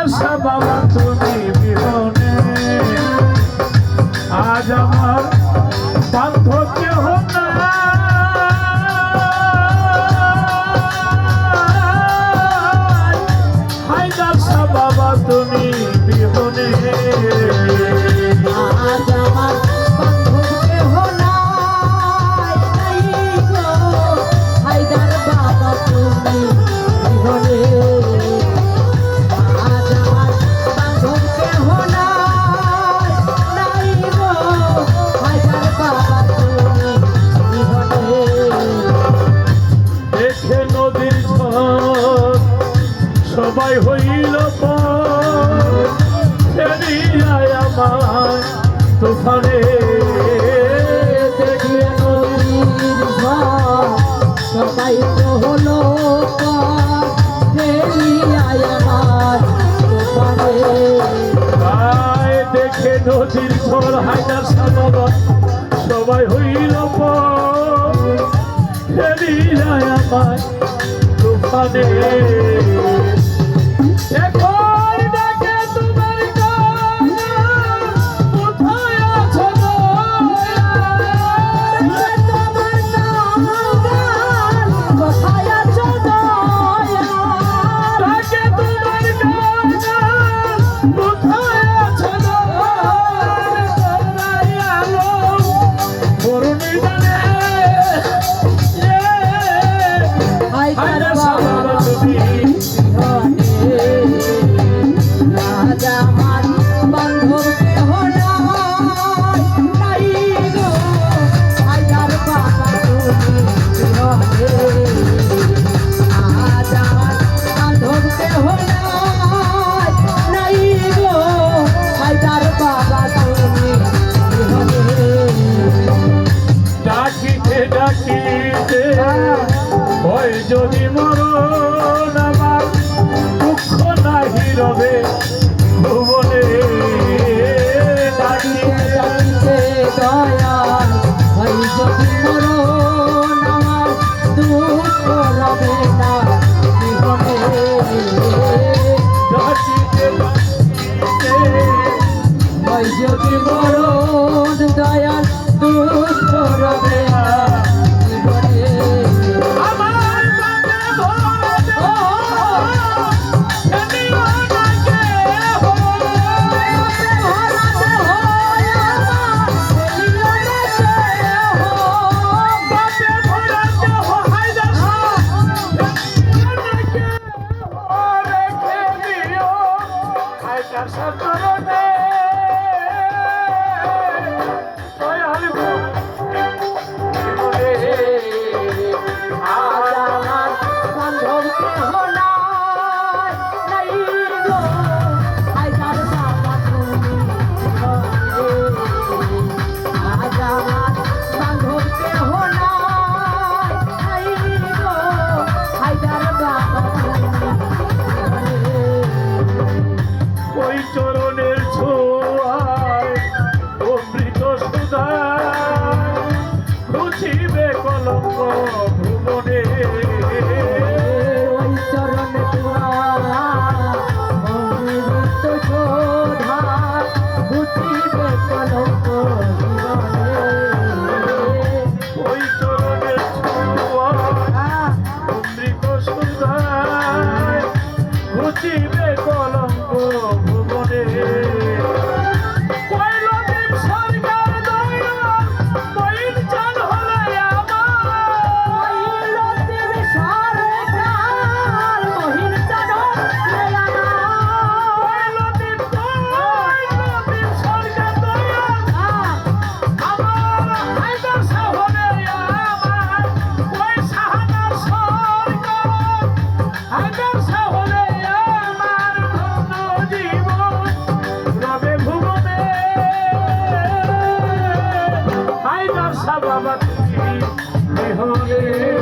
হায়দার শাহ বাবা তুমি বিহনে আজ আমার বান্ধব কেহ নাই। হায়দার শাহ বাবা তুমি বিহনে আজ আমার বান্ধব কেহ নাই গো হায়দার বাবা তুমি বিহনে। আজ আমার বান্ধব কেহ নাই গো হায়দার বাবা তুমি বিহনে। দেখে নদীর ঝড় সবাই হইল ফেরিয়ায় আমার তুফানে। দেখে নদীর ঝড় সবাই তো হলো ফেরিয়ায় আমার তুফানে। দেখে নদীর ঝড় হায়দার শাহ বাবা সবাই হইল ফেরিয়ায় আমার তুফানে। যদি মরণ আমার দুঃখ নাহি রবে ভুবনে। ডাকিতে দয়াল হয় যদি মরণ আমার দুঃখ রবে না জীবনে। ডাকিতে হয় যদি মরণ দয়াল দুঃখ রবে না জীবনে। চরণের ছোঁয়ায় অমৃত সুধায় ঘুচিবে কলঙ্ক ভুবনে। ওই চরণে অমৃত শোধায় ঘুচিবে কলঙ্ক জীবনে। ওই চরণের ছোঁয়ায় অমৃত সুধায় ঘুচিবে কলঙ্ক ভুবনে। হায়দার শাহ বাবা তুমি বিহনে।